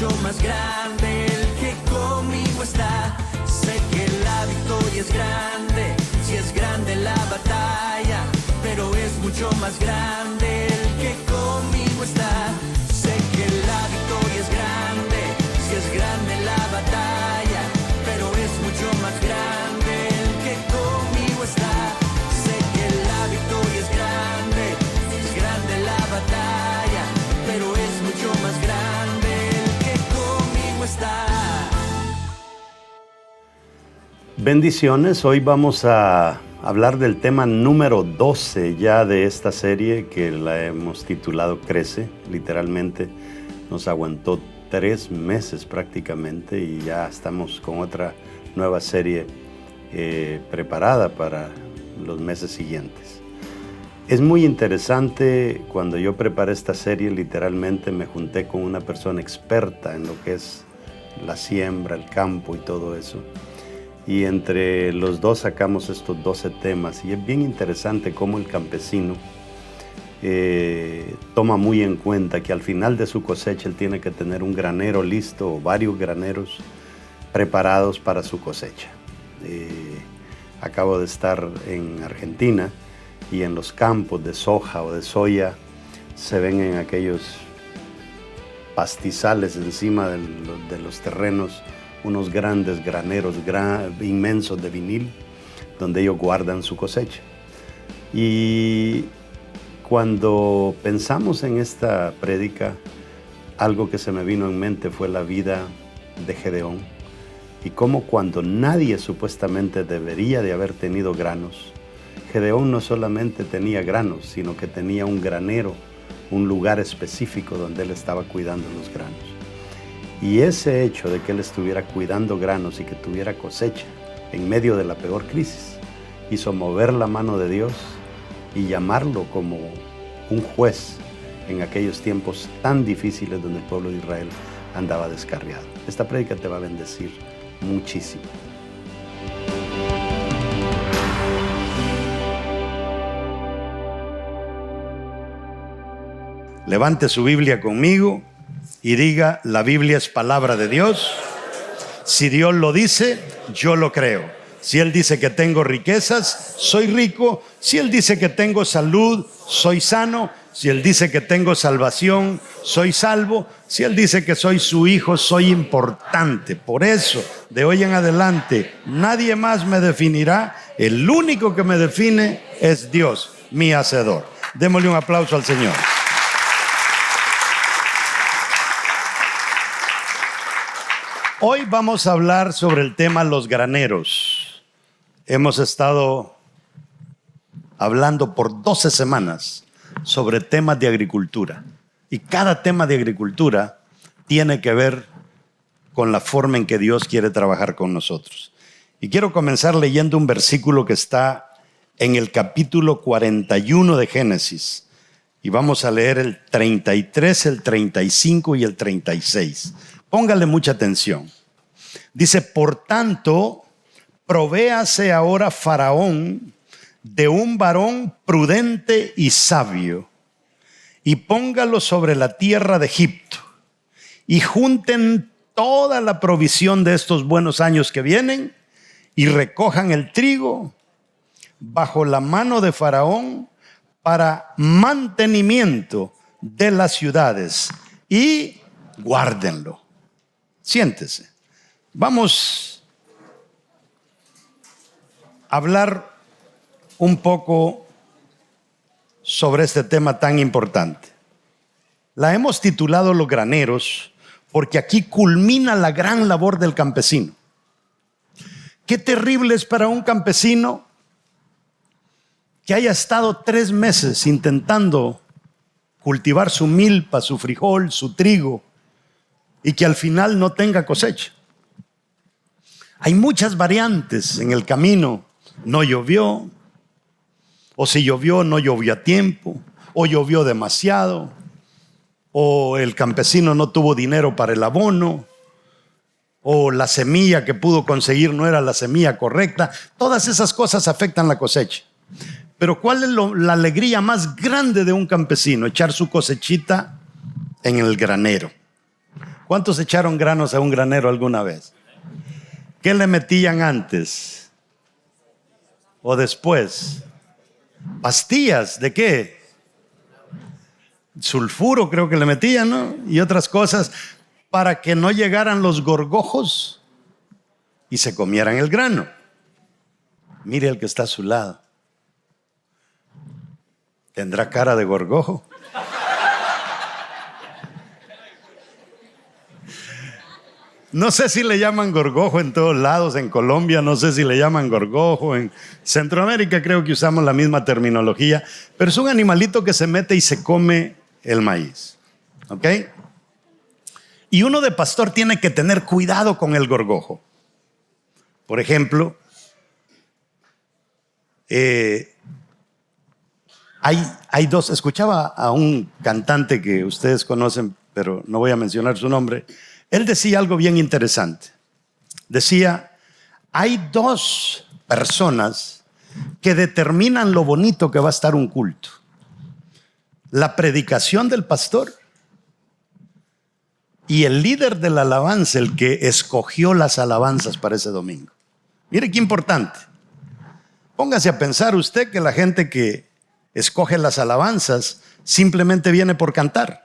mucho más grande el que conmigo está. Sé que la victoria es grande, si es grande la batalla, pero es mucho más grande el que conmigo está. Sé que la victoria es grande, si es grande la batalla, pero es mucho más grande el que conmigo está. Sé que la victoria es grande, si es grande la batalla, pero es mucho más grande el que conmigo está. Bendiciones, hoy vamos a hablar del tema número 12 ya de esta serie que la hemos titulado Crece. Literalmente nos aguantó 3 meses prácticamente y ya estamos con otra nueva serie preparada para los meses siguientes. Es muy interesante. Cuando yo preparé esta serie, literalmente me junté con una persona experta en lo que es la siembra, el campo y todo eso. Y entre los dos sacamos estos 12 temas y es bien interesante cómo el campesino toma muy en cuenta que al final de su cosecha él tiene que tener un granero listo o varios graneros preparados para su cosecha. Acabo de estar en Argentina y en los campos de soja o de soya se ven en aquellos pastizales encima de los terrenos unos grandes graneros inmensos de vinil donde ellos guardan su cosecha. Y cuando pensamos en esta prédica, algo que se me vino en mente fue la vida de Gedeón y cómo cuando nadie supuestamente debería de haber tenido granos, Gedeón no solamente tenía granos, sino que tenía un granero, un lugar específico donde él estaba cuidando los granos. Y ese hecho de que él estuviera cuidando granos y que tuviera cosecha en medio de la peor crisis, hizo mover la mano de Dios y llamarlo como un juez en aquellos tiempos tan difíciles donde el pueblo de Israel andaba descarriado. Esta prédica te va a bendecir muchísimo. Levante su Biblia conmigo y diga: la Biblia es palabra de Dios. Si Dios lo dice, yo lo creo. Si Él dice que tengo riquezas, soy rico. Si Él dice que tengo salud, soy sano. Si Él dice que tengo salvación, soy salvo. Si Él dice que soy su hijo, soy importante. Por eso, de hoy en adelante, nadie más me definirá. El único que me define es Dios, mi Hacedor. Démosle un aplauso al Señor. Hoy vamos a hablar sobre el tema los graneros. Hemos estado hablando por 12 semanas sobre temas de agricultura. Y cada tema de agricultura tiene que ver con la forma en que Dios quiere trabajar con nosotros. Y quiero comenzar leyendo un versículo que está en el capítulo 41 de Génesis. Y vamos a leer el 33, el 35 y el 36. Póngale mucha atención. Dice: por tanto, provéase ahora Faraón de un varón prudente y sabio, y póngalo sobre la tierra de Egipto, y junten toda la provisión de estos buenos años que vienen, y recojan el trigo bajo la mano de Faraón para mantenimiento de las ciudades, y guárdenlo. Siéntese. Vamos a hablar un poco sobre este tema tan importante. La hemos titulado Los graneros porque aquí culmina la gran labor del campesino. Qué terrible es para un campesino que haya estado 3 meses intentando cultivar su milpa, su frijol, su trigo, y que al final no tenga cosecha. Hay muchas variantes en el camino. No llovió, o si llovió, no llovió a tiempo, o llovió demasiado, o el campesino no tuvo dinero para el abono, o la semilla que pudo conseguir no era la semilla correcta. Todas esas cosas afectan la cosecha. Pero ¿cuál es la alegría más grande de un campesino? Echar su cosechita en el granero. ¿Cuántos echaron granos a un granero alguna vez? ¿Qué le metían antes? ¿O después? ¿Pastillas? ¿De qué? Sulfuro creo que le metían, ¿no? Y otras cosas para que no llegaran los gorgojos y se comieran el grano. Mire el que está a su lado. ¿Tendrá cara de gorgojo? No sé si le llaman gorgojo en todos lados, en Colombia no sé si le llaman gorgojo, en Centroamérica creo que usamos la misma terminología, pero es un animalito que se mete y se come el maíz, ¿ok? Y uno de pastor tiene que tener cuidado con el gorgojo. Por ejemplo, hay dos. Escuchaba a un cantante que ustedes conocen, pero no voy a mencionar su nombre. Él decía algo bien interesante. Decía, hay dos personas que determinan lo bonito que va a estar un culto: la predicación del pastor y el líder de la alabanza, el que escogió las alabanzas para ese domingo. Mire qué importante. Póngase a pensar usted que la gente que escoge las alabanzas simplemente viene por cantar.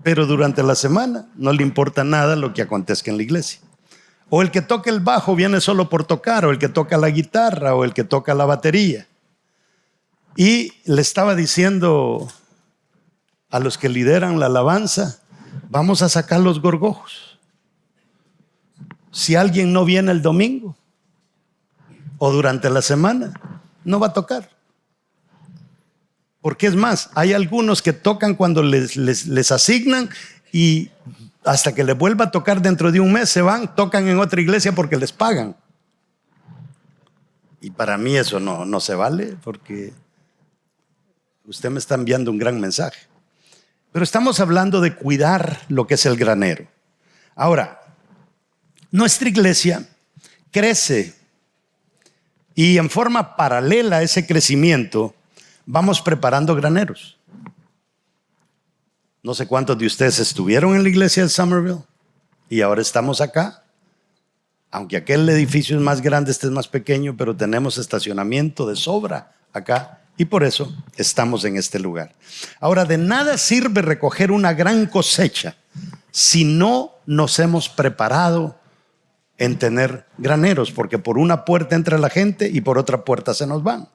Pero durante la semana no le importa nada lo que acontezca en la iglesia. O el que toca el bajo viene solo por tocar, o el que toca la guitarra, o el que toca la batería. Y le estaba diciendo a los que lideran la alabanza, vamos a sacar los gorgojos. Si alguien no viene el domingo o durante la semana, no va a tocar. Porque es más, hay algunos que tocan cuando les asignan y hasta que les vuelva a tocar dentro de un mes se van, tocan en otra iglesia porque les pagan. Y para mí eso no se vale, porque usted me está enviando un gran mensaje. Pero estamos hablando de cuidar lo que es el granero. Ahora, nuestra iglesia crece y en forma paralela a ese crecimiento vamos preparando graneros. No sé cuántos de ustedes estuvieron en la iglesia de Summerville y ahora estamos acá. Aunque aquel edificio es más grande, este es más pequeño, pero tenemos estacionamiento de sobra acá y por eso estamos en este lugar. Ahora, de nada sirve recoger una gran cosecha si no nos hemos preparado en tener graneros, porque por una puerta entra la gente y por otra puerta se nos van.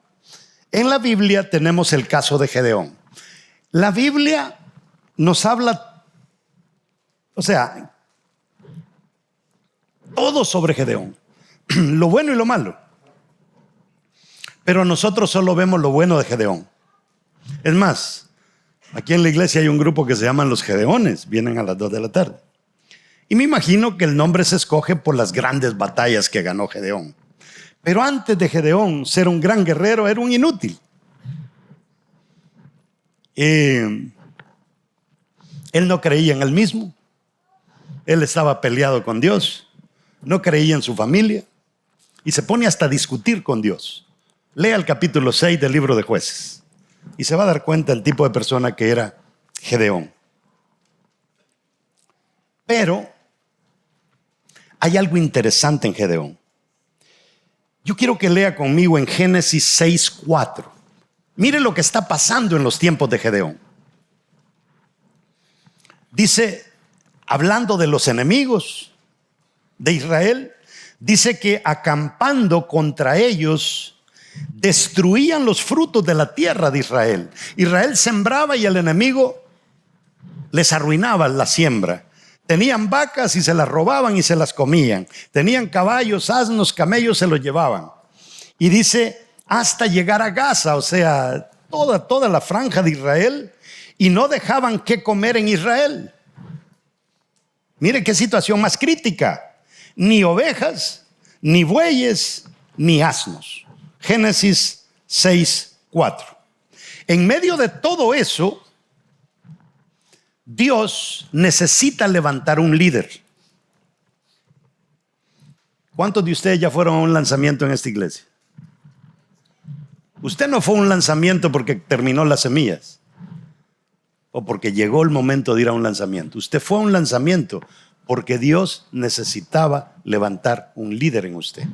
En la Biblia tenemos el caso de Gedeón. La Biblia nos habla, todo sobre Gedeón, lo bueno y lo malo. Pero nosotros solo vemos lo bueno de Gedeón. Es más, aquí en la iglesia hay un grupo que se llaman los Gedeones, vienen a las 2 de la tarde. Y me imagino que el nombre se escoge por las grandes batallas que ganó Gedeón. Pero antes de Gedeón ser un gran guerrero, era un inútil. Él no creía en él mismo. Él estaba peleado con Dios. No creía en su familia. Y se pone hasta a discutir con Dios. Lea el capítulo 6 del libro de Jueces. Y se va a dar cuenta del tipo de persona que era Gedeón. Pero hay algo interesante en Gedeón. Yo quiero que lea conmigo en Génesis 6:4. Mire lo que está pasando en los tiempos de Gedeón. Dice, hablando de los enemigos de Israel, dice que acampando contra ellos, destruían los frutos de la tierra de Israel. Israel sembraba y el enemigo les arruinaba la siembra. Tenían vacas y se las robaban y se las comían. Tenían caballos, asnos, camellos, se los llevaban. Y dice, hasta llegar a Gaza, o sea, toda la franja de Israel, y no dejaban qué comer en Israel. Mire qué situación más crítica. Ni ovejas, ni bueyes, ni asnos. Génesis 6:4. En medio de todo eso, Dios necesita levantar un líder. ¿Cuántos de ustedes ya fueron a un lanzamiento en esta iglesia? Usted no fue a un lanzamiento porque terminó las semillas. o porque llegó el momento de ir a un lanzamiento. Usted fue a un lanzamiento porque Dios necesitaba levantar un líder en usted.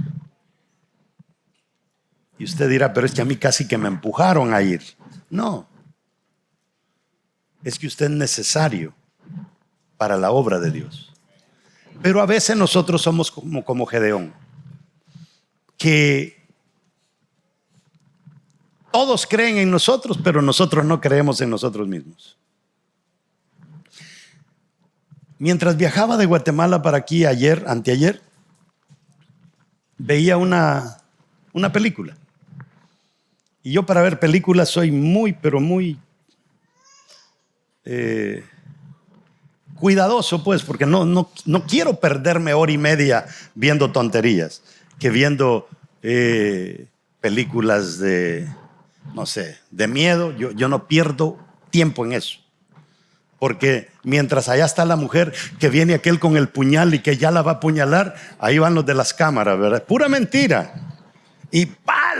Y usted dirá, pero es que a mí casi que me empujaron a ir. No. Es que usted es necesario para la obra de Dios. Pero a veces nosotros somos como Gedeón, que todos creen en nosotros, pero nosotros no creemos en nosotros mismos. Mientras viajaba de Guatemala para aquí anteayer, veía una película. Y yo para ver películas soy pero muy cuidadoso, pues, porque no quiero perderme hora y media viendo tonterías, que viendo películas de miedo. Yo no pierdo tiempo en eso. Porque mientras allá está la mujer, que viene aquel con el puñal y que ya la va a apuñalar, ahí van los de las cámaras, ¿verdad? Pura mentira. Y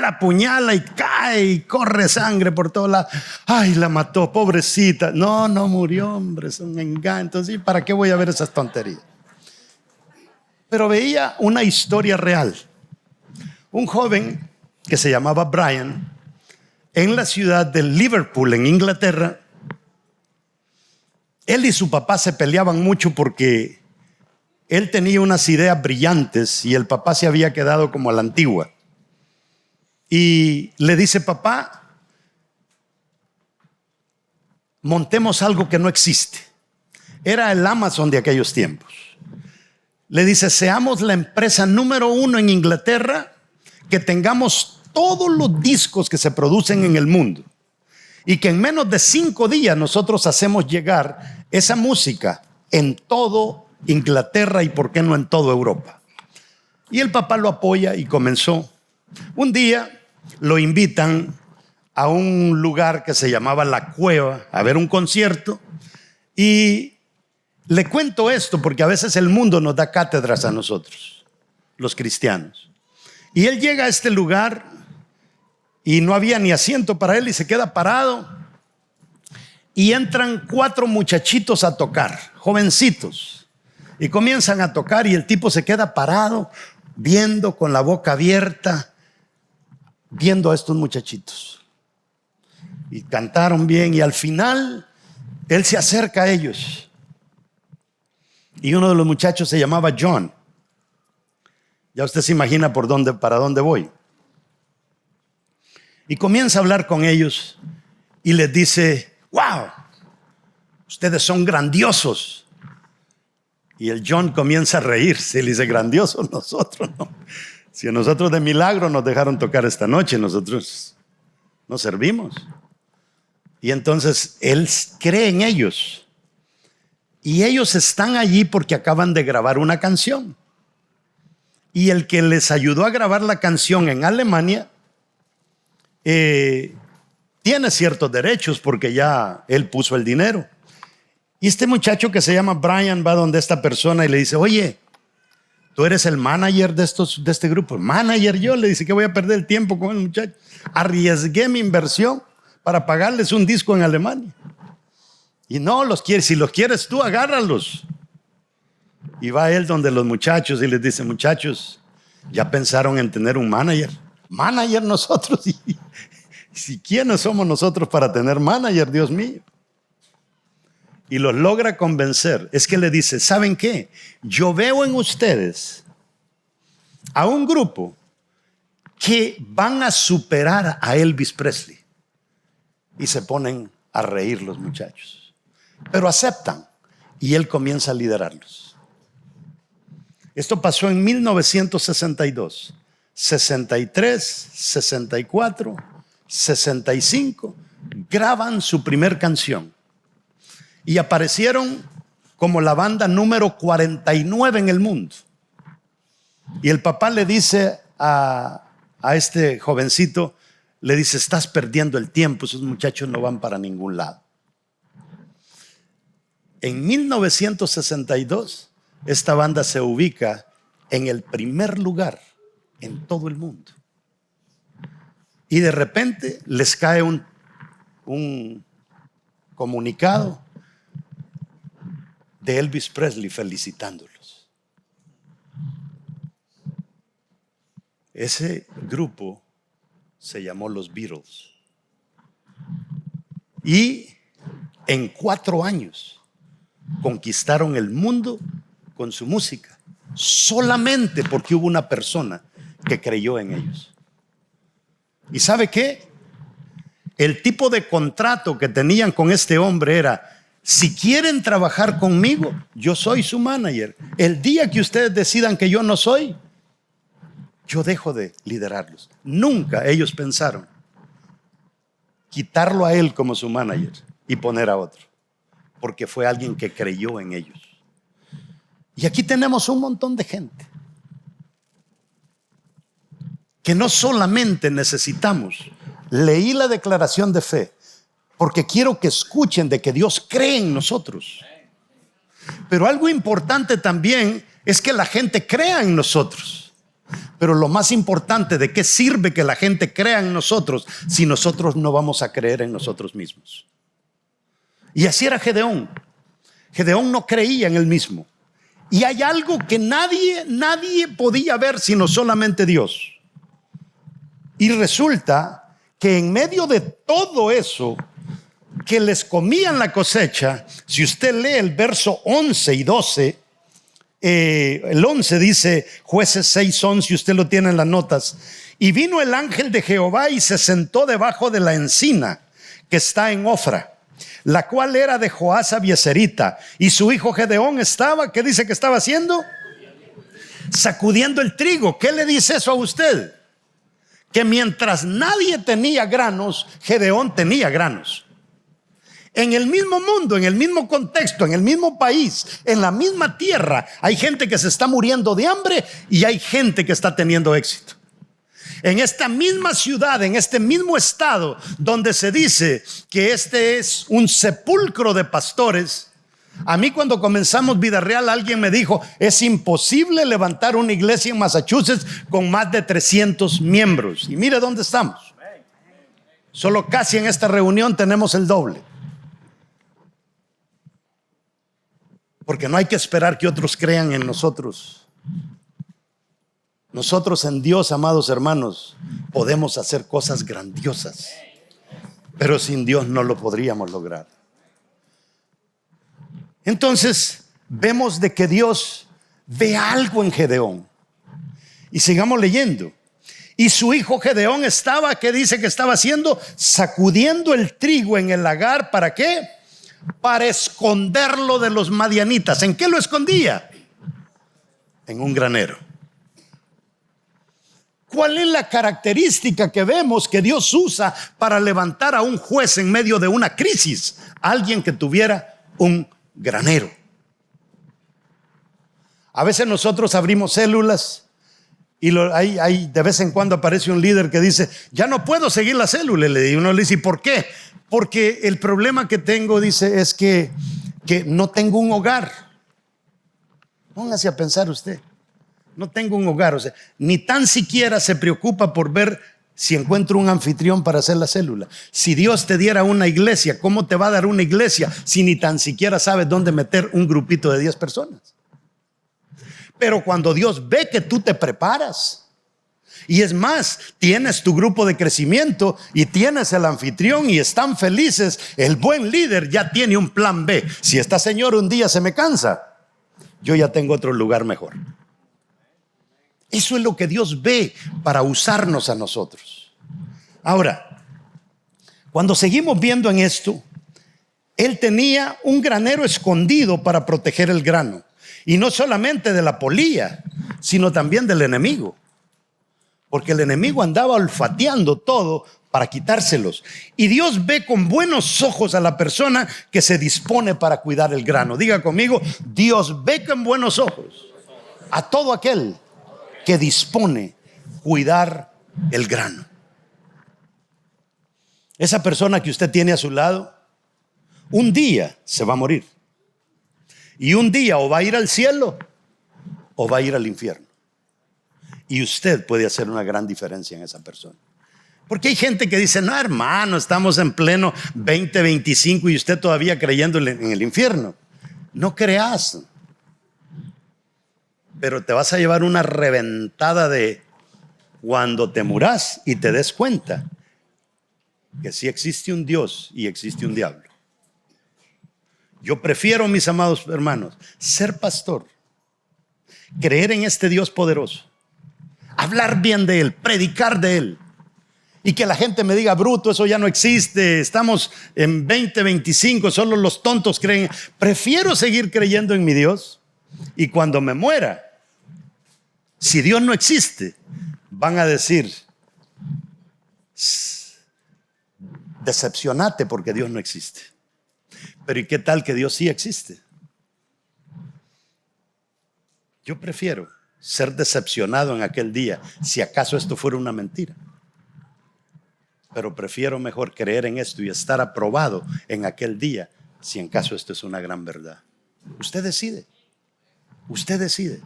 la apuñala y cae y corre sangre por todos lados. Ay, la mató, pobrecita. No murió, hombre, es un engaño. Entonces, ¿para qué voy a ver esas tonterías? Pero veía una historia real. Un joven que se llamaba Brian, en la ciudad de Liverpool, en Inglaterra, él y su papá se peleaban mucho porque él tenía unas ideas brillantes y el papá se había quedado como a la antigua. Y le dice, papá, montemos algo que no existe. Era el Amazon de aquellos tiempos. Le dice, seamos la empresa número 1 en Inglaterra, que tengamos todos los discos que se producen en el mundo. Y que en menos de 5 días nosotros hacemos llegar esa música en todo Inglaterra y por qué no en toda Europa. Y el papá lo apoya y comenzó. Un día lo invitan a un lugar que se llamaba La Cueva a ver un concierto. Y le cuento esto porque a veces el mundo nos da cátedras a nosotros, los cristianos. Y él llega a este lugar y no había ni asiento para él y se queda parado. Y entran 4 muchachitos a tocar, jovencitos. Y comienzan a tocar y el tipo se queda parado, viendo con la boca abierta, viendo a estos muchachitos. Y cantaron bien y al final él se acerca a ellos. Y uno de los muchachos se llamaba John. Ya usted se imagina para dónde voy. Y comienza a hablar con ellos y les dice, wow, ustedes son grandiosos. Y el John comienza a reírse y le dice, grandiosos nosotros, ¿no? Si a nosotros de milagro nos dejaron tocar esta noche, nosotros no servimos. Y entonces él cree en ellos. Y ellos están allí porque acaban de grabar una canción. Y el que les ayudó a grabar la canción en Alemania tiene ciertos derechos porque ya él puso el dinero. Y este muchacho que se llama Brian va donde esta persona y le dice, oye, tú eres el manager de este grupo. Manager yo, le dice, que voy a perder el tiempo con el muchacho. Arriesgué mi inversión para pagarles un disco en Alemania. Y no los quieres, si los quieres tú, agárralos. Y va él donde los muchachos y les dice, muchachos, ya pensaron en tener un manager. Manager nosotros. ¿Y quiénes somos nosotros para tener manager, Dios mío? Y los logra convencer. Es que le dice, ¿saben qué? Yo veo en ustedes a un grupo que van a superar a Elvis Presley. Y se ponen a reír los muchachos. Pero aceptan. Y él comienza a liderarlos. Esto pasó en 1962, 63, 64, 65. Graban su primer canción. Y aparecieron como la banda número 49 en el mundo. Y el papá le dice a este jovencito, le dice, estás perdiendo el tiempo, esos muchachos no van para ningún lado. En 1962, esta banda se ubica en el primer lugar en todo el mundo. Y de repente les cae un comunicado de Elvis Presley felicitándolos. Ese grupo se llamó los Beatles. Y en 4 años conquistaron el mundo con su música, solamente porque hubo una persona que creyó en ellos. ¿Y sabe qué? El tipo de contrato que tenían con este hombre era: si quieren trabajar conmigo, yo soy su manager. El día que ustedes decidan que yo no soy, yo dejo de liderarlos. Nunca ellos pensaron quitarlo a él como su manager y poner a otro, porque fue alguien que creyó en ellos. Y aquí tenemos un montón de gente que no solamente necesitamos, leí la declaración de fe, porque quiero que escuchen de que Dios cree en nosotros. Pero algo importante también es que la gente crea en nosotros. Pero lo más importante, ¿de qué sirve que la gente crea en nosotros si nosotros no vamos a creer en nosotros mismos? Y así era Gedeón. Gedeón no creía en él mismo. Y hay algo que nadie podía ver sino solamente Dios. Y resulta que en medio de todo eso, que les comían la cosecha, si usted lee el verso 11 y 12, el 11 dice, Jueces 6:11, si usted lo tiene en las notas: y vino el ángel de Jehová y se sentó debajo de la encina que está en Ofra, la cual era de Joás Abieserita, y su hijo Gedeón estaba, ¿qué dice que estaba haciendo? Sacudiendo el trigo. ¿Qué le dice eso a usted? Que mientras nadie tenía granos, Gedeón tenía granos. En el mismo mundo, en el mismo contexto, en el mismo país, en la misma tierra, hay gente que se está muriendo de hambre y hay gente que está teniendo éxito. En esta misma ciudad, en este mismo estado, donde se dice que este es un sepulcro de pastores, a mí cuando comenzamos Vida Real alguien me dijo: es imposible levantar una iglesia en Massachusetts con más de 300 miembros. Y mire dónde estamos. Solo casi en esta reunión tenemos el doble. Porque no hay que esperar que otros crean en nosotros. Nosotros en Dios, amados hermanos, podemos hacer cosas grandiosas, pero sin Dios no lo podríamos lograr. Entonces vemos de que Dios ve algo en Gedeón. Y sigamos leyendo. Y su hijo Gedeón estaba, ¿qué dice que estaba haciendo? Sacudiendo el trigo en el lagar. ¿Para qué? Para esconderlo de los madianitas. ¿En qué lo escondía? En un granero. ¿Cuál es la característica que vemos que Dios usa para levantar a un juez en medio de una crisis? Alguien que tuviera un granero. A veces nosotros abrimos células y de vez en cuando aparece un líder que dice: ya no puedo seguir la célula. Y uno le dice: ¿y por qué? Porque el problema que tengo, dice, es que no tengo un hogar. Póngase a pensar usted. No tengo un hogar, o sea, ni tan siquiera se preocupa por ver si encuentro un anfitrión para hacer la célula. Si Dios te diera una iglesia, ¿cómo te va a dar una iglesia si ni tan siquiera sabes dónde meter un grupito de 10 personas? Pero cuando Dios ve que tú te preparas, y es más, tienes tu grupo de crecimiento y tienes el anfitrión y están felices, el buen líder ya tiene un plan B. Si esta señora un día se me cansa, yo ya tengo otro lugar mejor. Eso es lo que Dios ve para usarnos a nosotros. Ahora, cuando seguimos viendo en esto, él tenía un granero escondido para proteger el grano. Y no solamente de la polilla, sino también del enemigo. Porque el enemigo andaba olfateando todo para quitárselos. Y Dios ve con buenos ojos a la persona que se dispone para cuidar el grano. Diga conmigo: Dios ve con buenos ojos a todo aquel que dispone cuidar el grano. Esa persona que usted tiene a su lado, un día se va a morir. Y un día o va a ir al cielo o va a ir al infierno. Y usted puede hacer una gran diferencia en esa persona. Porque hay gente que dice, no, hermano, estamos en pleno 2025 y usted todavía creyendo en el infierno. No creas, pero te vas a llevar una reventada de cuando te muras y te des cuenta que sí existe un Dios y existe un diablo. Yo prefiero, mis amados hermanos, ser pastor, creer en este Dios poderoso, hablar bien de Él, predicar de Él, y que la gente me diga, bruto, eso ya no existe, estamos en 2025, solo los tontos creen. Prefiero seguir creyendo en mi Dios, y cuando me muera, si Dios no existe, van a decir, decepcionate porque Dios no existe. Pero ¿y qué tal que Dios sí existe? Yo prefiero ser decepcionado en aquel día, si acaso esto fuera una mentira. Pero prefiero mejor creer en esto y estar aprobado en aquel día, si en caso esto es una gran verdad. Usted decide. Usted decide.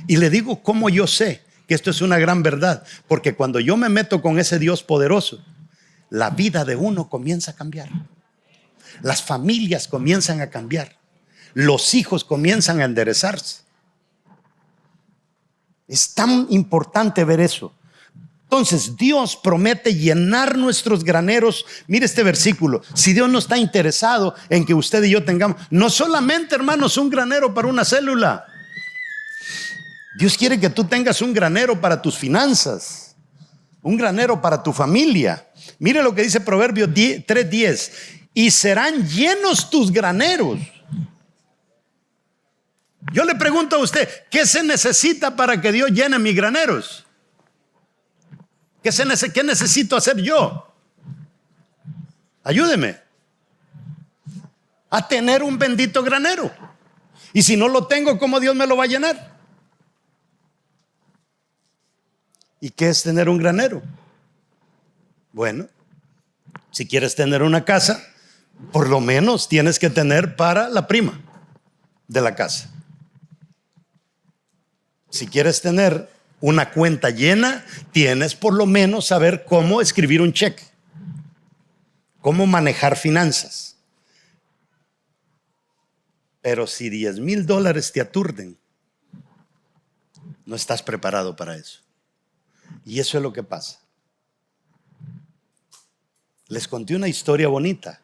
Y le digo cómo yo sé que esto es una gran verdad. Porque cuando yo me meto con ese Dios poderoso, la vida de uno comienza a cambiar. Las familias comienzan a cambiar. Los hijos comienzan a enderezarse. Es tan importante ver eso. Entonces Dios promete llenar nuestros graneros. Mire este versículo. Si Dios no está interesado en que usted y yo tengamos, no solamente, hermanos, un granero para una célula. Dios quiere que tú tengas un granero para tus finanzas, un granero para tu familia. Mire lo que dice Proverbios 3:10. Y serán llenos tus graneros. Yo le pregunto a usted, ¿qué se necesita para que Dios llene mis graneros? ¿Qué necesito hacer yo? Ayúdeme a tener un bendito granero. Y si no lo tengo, ¿cómo Dios me lo va a llenar? ¿Y qué es tener un granero? Bueno, si quieres tener una casa, por lo menos tienes que tener para la prima de la casa. Si quieres tener una cuenta llena, tienes por lo menos saber cómo escribir un cheque, cómo manejar finanzas. Pero si $10,000 te aturden, no estás preparado para eso. Y eso es lo que pasa. Les conté una historia bonita,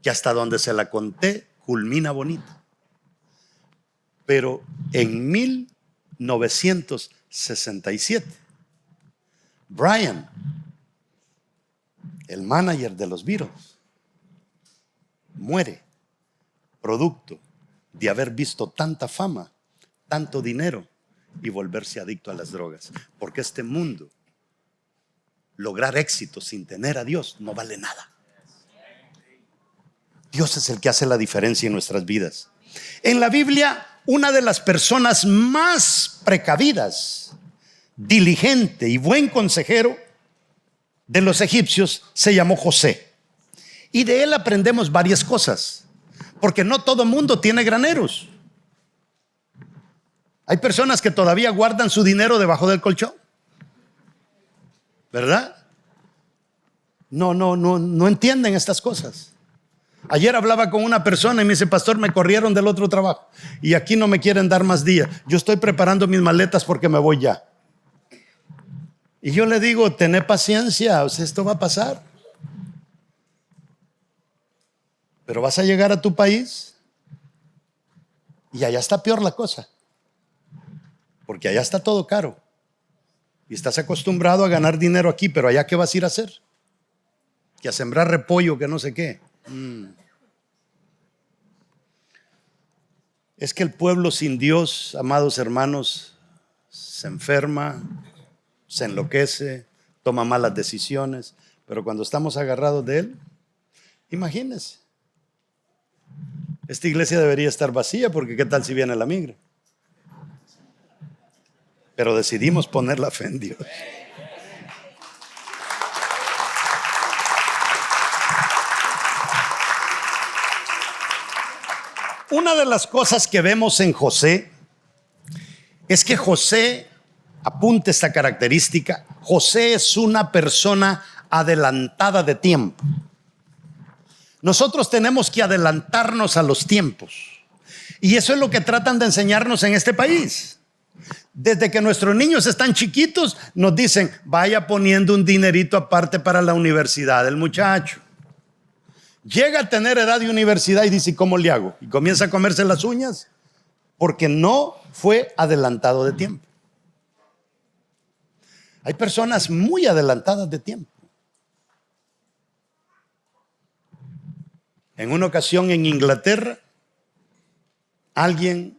que hasta donde se la conté, culmina bonita. Pero en 1967, Brian, el manager de los Beatles, muere producto de haber visto tanta fama, tanto dinero y volverse adicto a las drogas. Porque este mundo, lograr éxito sin tener a Dios no vale nada. Dios es el que hace la diferencia en nuestras vidas. En la Biblia, una de las personas más precavidas, diligente y buen consejero de los egipcios se llamó José. Y de él aprendemos varias cosas, porque no todo mundo tiene graneros. Hay personas que todavía guardan su dinero debajo del colchón, ¿verdad? No entienden estas cosas. Ayer hablaba con una persona y me dice, pastor, me corrieron del otro trabajo y aquí no me quieren dar más días. Yo estoy preparando mis maletas porque me voy ya. Y yo le digo, tené paciencia, o sea, esto va a pasar. Pero vas a llegar a tu país y allá está peor la cosa. Porque allá está todo caro. Y estás acostumbrado a ganar dinero aquí, pero allá ¿qué vas a ir a hacer? Que a sembrar repollo, que no sé qué. Es que el pueblo sin Dios, amados hermanos, se enferma, se enloquece, toma malas decisiones. Pero cuando estamos agarrados de Él, imagínense, esta iglesia debería estar vacía porque ¿qué tal si viene la migra? Pero decidimos poner la fe en Dios. Una de las cosas que vemos en José es que José apunte esta característica: José es una persona adelantada de tiempo. Nosotros tenemos que adelantarnos a los tiempos. Y eso es lo que tratan de enseñarnos en este país. Desde que nuestros niños están chiquitos, nos dicen: vaya poniendo un dinerito aparte para la universidad del muchacho. Llega a tener edad de universidad y dice: ¿cómo le hago? Y comienza a comerse las uñas porque no fue adelantado de tiempo. Hay personas muy adelantadas de tiempo. En una ocasión en Inglaterra, alguien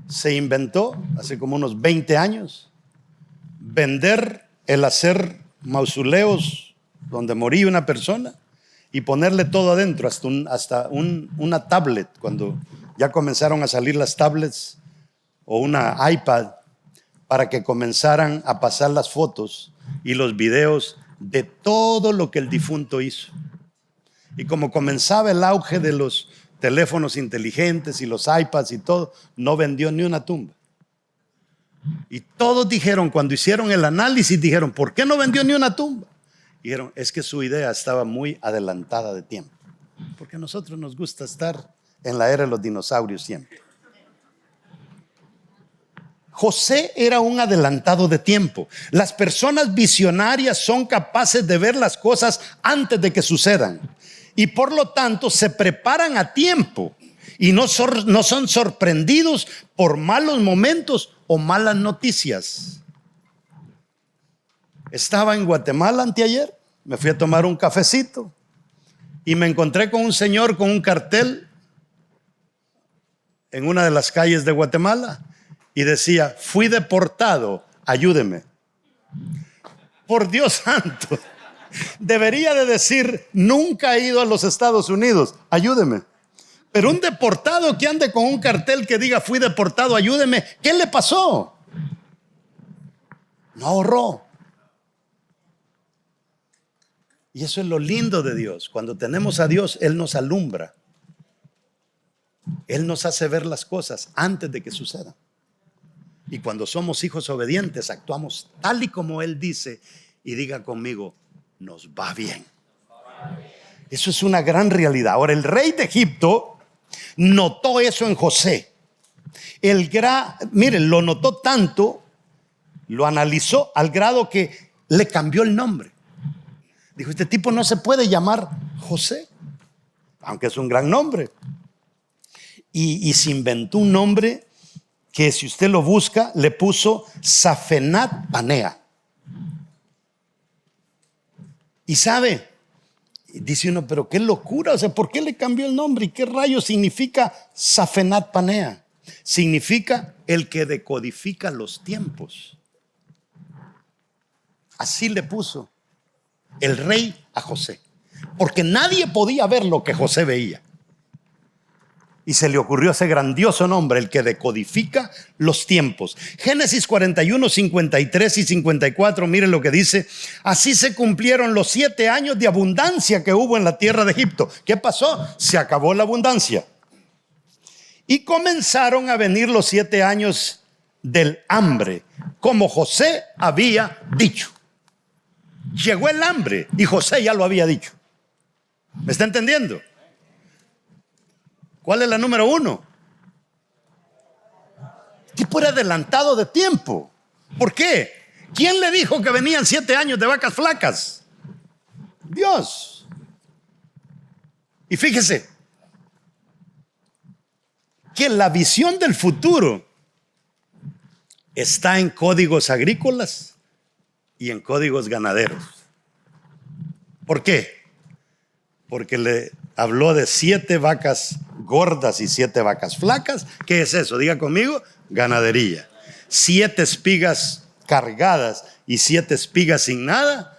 se inventó, hace como unos 20 años, vender el hacer mausoleos donde moría una persona y ponerle todo adentro, hasta una tablet, cuando ya comenzaron a salir las tablets o una iPad, para que comenzaran a pasar las fotos y los videos de todo lo que el difunto hizo. Y como comenzaba el auge de los teléfonos inteligentes y los iPads y todo, no vendió ni una tumba. Y todos dijeron, cuando hicieron el análisis, dijeron: ¿por qué no vendió ni una tumba? Y dijeron: es que su idea estaba muy adelantada de tiempo. Porque a nosotros nos gusta estar en la era de los dinosaurios siempre. José era un adelantado de tiempo. Las personas visionarias son capaces de ver las cosas antes de que sucedan. Y por lo tanto se preparan a tiempo y no son sorprendidos por malos momentos o malas noticias. Estaba en Guatemala anteayer, me fui a tomar un cafecito y me encontré con un señor con un cartel en una de las calles de Guatemala y decía: fui deportado, ayúdeme. Por Dios santo. Debería de decir: nunca he ido a los Estados Unidos, ayúdeme. Pero un deportado que ande con un cartel que diga: fui deportado, ayúdeme, ¿qué le pasó? No ahorró. Y eso es lo lindo de Dios. Cuando tenemos a Dios, Él nos alumbra. Él nos hace ver las cosas antes de que sucedan. Y cuando somos hijos obedientes, actuamos tal y como Él dice. Y diga conmigo: nos va bien. Eso es una gran realidad. Ahora, el rey de Egipto notó eso en José. Miren, lo notó tanto, lo analizó al grado que le cambió el nombre. Dijo: este tipo no se puede llamar José, aunque es un gran nombre. Y se inventó un nombre que, si usted lo busca, le puso Zafenat Panea. Y sabe, dice uno: pero qué locura, o sea, ¿por qué le cambió el nombre? ¿Y qué rayos significa Zafenat Panea? Significa el que decodifica los tiempos. Así le puso el rey a José, porque nadie podía ver lo que José veía. Y se le ocurrió ese grandioso nombre, el que decodifica los tiempos. Génesis 41, 53 y 54, miren lo que dice: así se cumplieron los 7 años de abundancia que hubo en la tierra de Egipto. ¿Qué pasó? Se acabó la abundancia. Y comenzaron a venir los 7 años del hambre, como José había dicho. Llegó el hambre y José ya lo había dicho. ¿Me está entendiendo? ¿Cuál es la número 1? Tipo era adelantado de tiempo. ¿Por qué? ¿Quién le dijo que venían 7 años de vacas flacas? Dios. Y fíjese que la visión del futuro está en códigos agrícolas y en códigos ganaderos. ¿Por qué? Porque le habló de 7 vacas gordas y 7 vacas flacas. ¿Qué es eso? Diga conmigo: ganadería. 7 espigas cargadas y 7 espigas sin nada,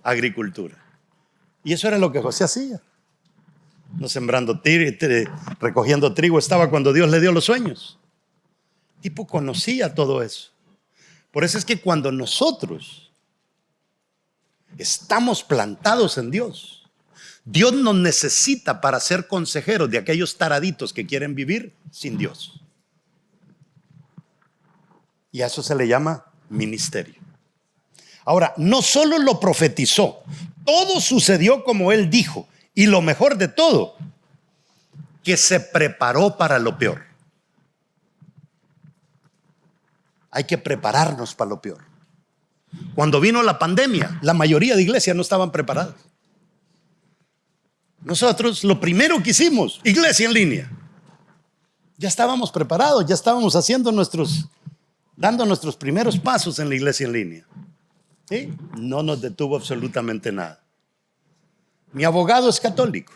agricultura. Y eso era lo que José hacía. No sembrando recogiendo trigo estaba cuando Dios le dio los sueños. El tipo conocía todo eso. Por eso es que cuando nosotros estamos plantados en Dios, Dios nos necesita para ser consejeros de aquellos taraditos que quieren vivir sin Dios. Y a eso se le llama ministerio. Ahora, no solo lo profetizó, todo sucedió como él dijo. Y lo mejor de todo, que se preparó para lo peor. Hay que prepararnos para lo peor. Cuando vino la pandemia, la mayoría de iglesias no estaban preparadas. Nosotros lo primero que hicimos, iglesia en línea. Ya estábamos preparados, ya estábamos dando nuestros primeros pasos en la iglesia en línea. ¿Sí? No nos detuvo absolutamente nada. Mi abogado es católico,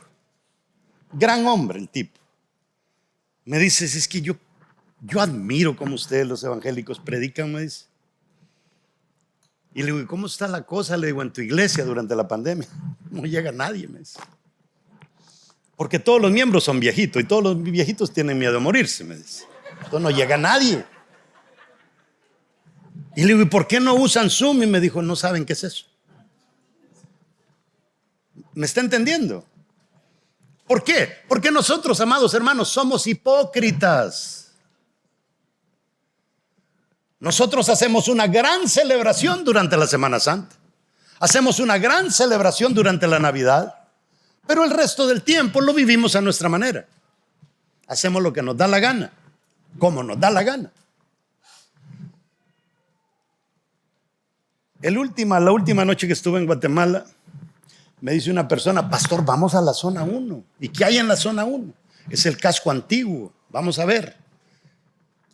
gran hombre el tipo. Me dice, es que yo admiro cómo ustedes los evangélicos predican, me dice. Y le digo, ¿y cómo está la cosa? Le digo, en tu iglesia durante la pandemia. No llega nadie, me dice. Porque todos los miembros son viejitos y todos los viejitos tienen miedo de morirse, me dice. Entonces no llega nadie. Y le digo, ¿y por qué no usan Zoom? Y me dijo, no saben qué es eso. ¿Me está entendiendo? ¿Por qué? Porque nosotros, amados hermanos, somos hipócritas. Nosotros hacemos una gran celebración durante la Semana Santa. Hacemos una gran celebración durante la Navidad. Pero el resto del tiempo lo vivimos a nuestra manera. Hacemos lo que nos da la gana, como nos da la gana. La última noche que estuve en Guatemala, me dice una persona, pastor, vamos a la zona 1. ¿Y qué hay en la zona 1? Es el casco antiguo, vamos a ver.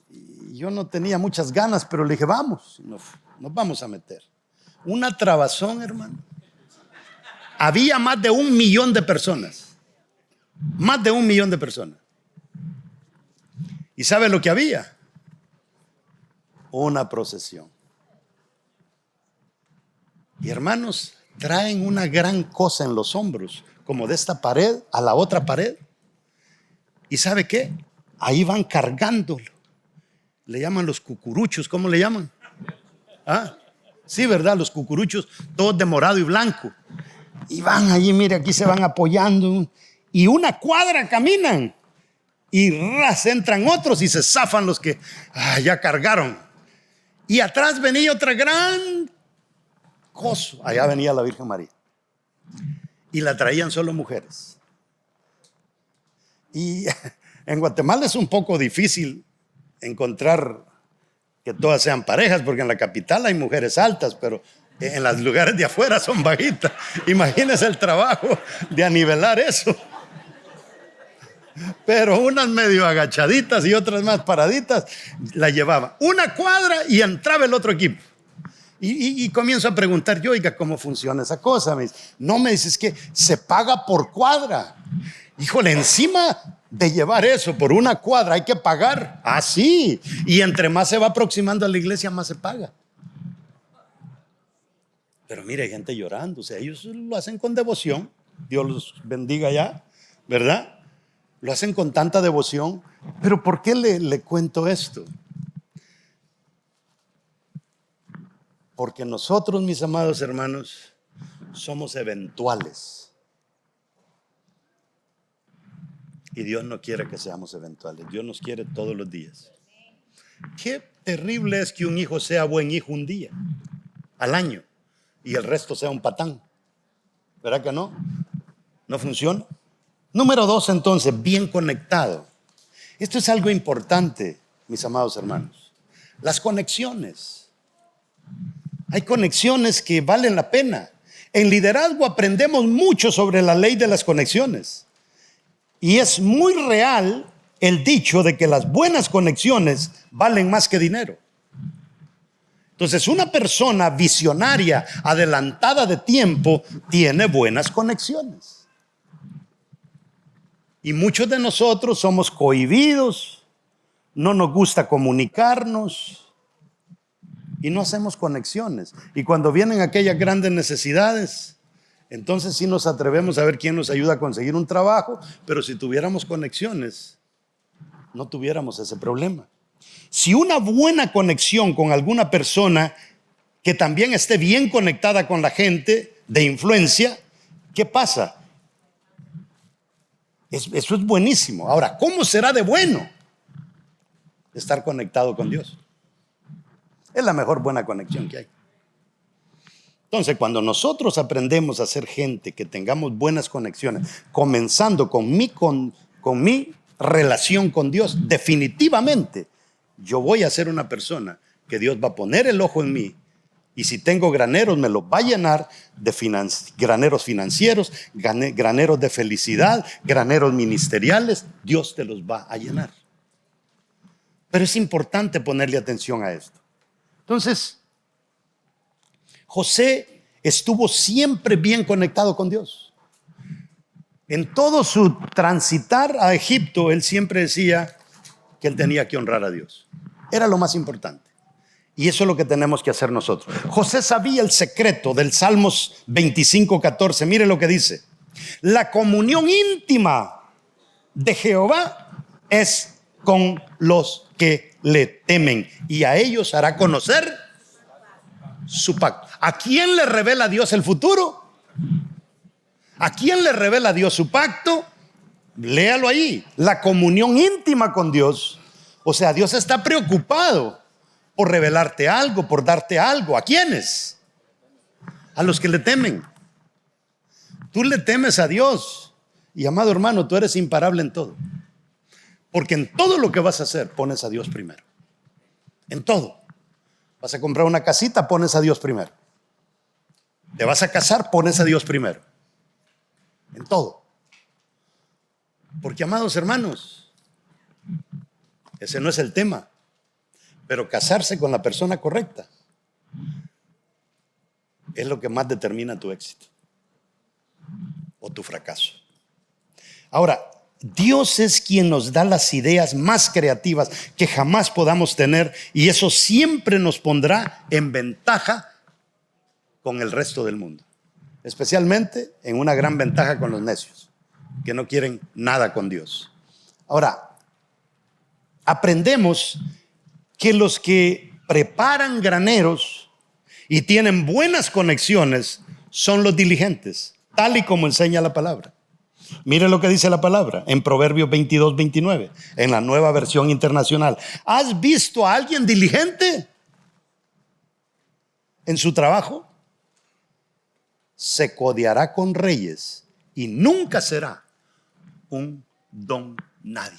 Y yo no tenía muchas ganas, pero le dije, vamos, nos vamos a meter. Una trabazón, hermano. Había más de 1 millón de personas. Más de 1 millón de personas. ¿Y sabe lo que había? Una procesión. Y hermanos, traen una gran cosa en los hombros, como de esta pared a la otra pared. ¿Y sabe qué? Ahí van cargándolo. Le llaman los cucuruchos, ¿cómo le llaman? ¿Ah? Sí, ¿verdad? Los cucuruchos, todos de morado y blanco. Y van allí, mire, aquí se van apoyando. Y una cuadra caminan. Y entran otros y se zafan los que ya cargaron. Y atrás venía otra gran cosa. Allá venía la Virgen María. Y la traían solo mujeres. Y en Guatemala es un poco difícil encontrar que todas sean parejas, porque en la capital hay mujeres altas, pero en los lugares de afuera son bajitas. Imagínense el trabajo de anivelar eso. Pero unas medio agachaditas y otras más paraditas la llevaban. Una cuadra y entraba el otro equipo. Y comienzo a preguntar yo, oiga, ¿cómo funciona esa cosa? Me dice, no, me dices que se paga por cuadra. Híjole, encima de llevar eso por una cuadra hay que pagar. Ah, sí. Y entre más se va aproximando a la iglesia, más se paga. Pero mire, hay gente llorando. O sea, ellos lo hacen con devoción. Dios los bendiga ya, ¿verdad? Lo hacen con tanta devoción. Pero ¿por qué le cuento esto? Porque nosotros, mis amados hermanos, somos eventuales. Y Dios no quiere que seamos eventuales. Dios nos quiere todos los días. Qué terrible es que un hijo sea buen hijo un día, al año, y el resto sea un patán. ¿Verdad que no? ¿No funciona? Número 2, entonces, bien conectado. Esto es algo importante, mis amados hermanos. Las conexiones. Hay conexiones que valen la pena. En liderazgo aprendemos mucho sobre la ley de las conexiones. Y es muy real el dicho de que las buenas conexiones valen más que dinero. Entonces, una persona visionaria, adelantada de tiempo, tiene buenas conexiones. Y muchos de nosotros somos cohibidos, no nos gusta comunicarnos y no hacemos conexiones. Y cuando vienen aquellas grandes necesidades, entonces sí nos atrevemos a ver quién nos ayuda a conseguir un trabajo, pero si tuviéramos conexiones, no tuviéramos ese problema. Si una buena conexión con alguna persona que también esté bien conectada con la gente de influencia, ¿qué pasa? Eso es buenísimo. Ahora, ¿cómo será de bueno estar conectado con Dios? Es la mejor buena conexión que hay. Entonces, cuando nosotros aprendemos a ser gente que tengamos buenas conexiones, comenzando con mi relación con Dios, definitivamente yo voy a ser una persona que Dios va a poner el ojo en mí. Y si tengo graneros, me los va a llenar de graneros financieros, graneros de felicidad, graneros ministeriales. Dios te los va a llenar. Pero es importante ponerle atención a esto. Entonces, José estuvo siempre bien conectado con Dios. En todo su transitar a Egipto, él siempre decía que él tenía que honrar a Dios. Era lo más importante. Y eso es lo que tenemos que hacer nosotros. José sabía el secreto del Salmos 25:14. Mire lo que dice. La comunión íntima de Jehová es con los que le temen, y a ellos hará conocer su pacto. ¿A quién le revela Dios el futuro? ¿A quién le revela Dios su pacto? Léalo ahí. La comunión íntima con Dios. O sea, Dios está preocupado por revelarte algo, por darte algo. ¿A quiénes? A los que le temen. Tú le temes a Dios. Y amado hermano, tú eres imparable en todo. Porque en todo lo que vas a hacer, pones a Dios primero. En todo. Vas a comprar una casita, pones a Dios primero. Te vas a casar, pones a Dios primero. En todo. Porque, amados hermanos, ese no es el tema. Pero casarse con la persona correcta es lo que más determina tu éxito o tu fracaso. Ahora, Dios es quien nos da las ideas más creativas que jamás podamos tener, y eso siempre nos pondrá en ventaja con el resto del mundo, especialmente en una gran ventaja con los necios que no quieren nada con Dios. Ahora, aprendemos que los que preparan graneros y tienen buenas conexiones son los diligentes, tal y como enseña la palabra. Mire lo que dice la palabra en Proverbios 22:29, en la Nueva Versión Internacional. ¿Has visto a alguien diligente en su trabajo? Se codeará con reyes y nunca será un don nadie.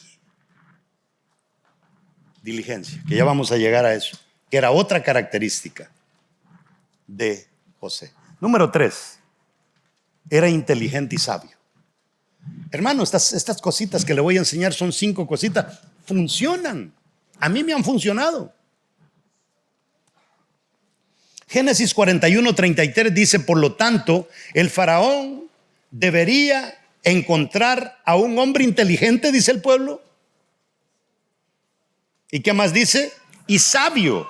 Diligencia, que ya vamos a llegar a eso, que era otra característica de José. Número 3, era inteligente y sabio. Hermano, estas cositas que le voy a enseñar son 5 cositas, funcionan. A mí me han funcionado. Génesis 41:33 dice: por lo tanto, el faraón debería encontrar a un hombre inteligente, dice el pueblo. ¿Y qué más dice? Y sabio,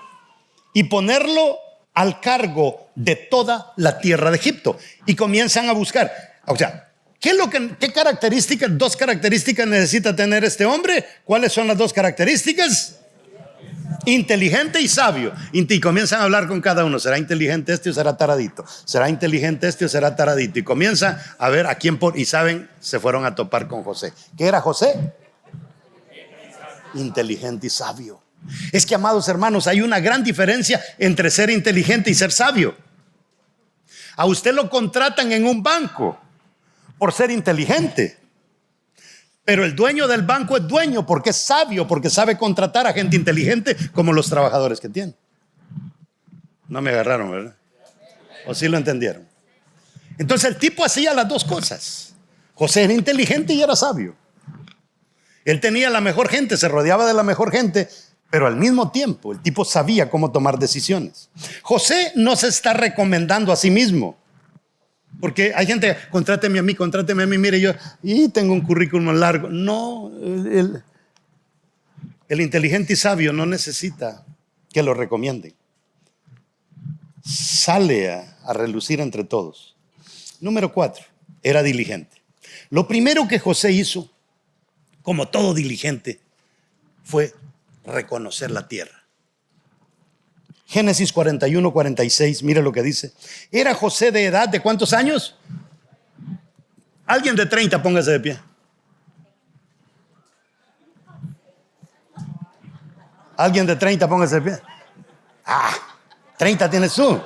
y ponerlo al cargo de toda la tierra de Egipto. Y comienzan a buscar. O sea, ¿qué características, 2 características necesita tener este hombre? ¿Cuáles son las 2 características? Inteligente y sabio. Y comienzan a hablar con cada uno. ¿Será inteligente este o será taradito? ¿Será inteligente este o será taradito? Y comienzan a ver a quién y saben, se fueron a topar con José. ¿Qué era José? Inteligente y sabio. Es que, amados hermanos, hay una gran diferencia entre ser inteligente y ser sabio. A usted lo contratan en un banco por ser inteligente, pero el dueño del banco es dueño porque es sabio, porque sabe contratar a gente inteligente como los trabajadores que tiene. No me agarraron, ¿verdad? ¿O sí lo entendieron? Entonces el tipo hacía las 2 cosas. José era inteligente y era sabio. Él tenía la mejor gente, se rodeaba de la mejor gente, pero al mismo tiempo el tipo sabía cómo tomar decisiones. José no se está recomendando a sí mismo, porque hay gente: contráteme a mí, mire, yo tengo un currículum largo. No, el inteligente y sabio no necesita que lo recomienden. Sale a relucir entre todos. Número 4, era diligente. Lo primero que José hizo, como todo diligente, fue reconocer la tierra. Génesis 41:46, mire lo que dice. Era José de edad de ¿cuántos años? Alguien de 30, póngase de pie. Alguien de 30, póngase de pie. 30 tienes tú.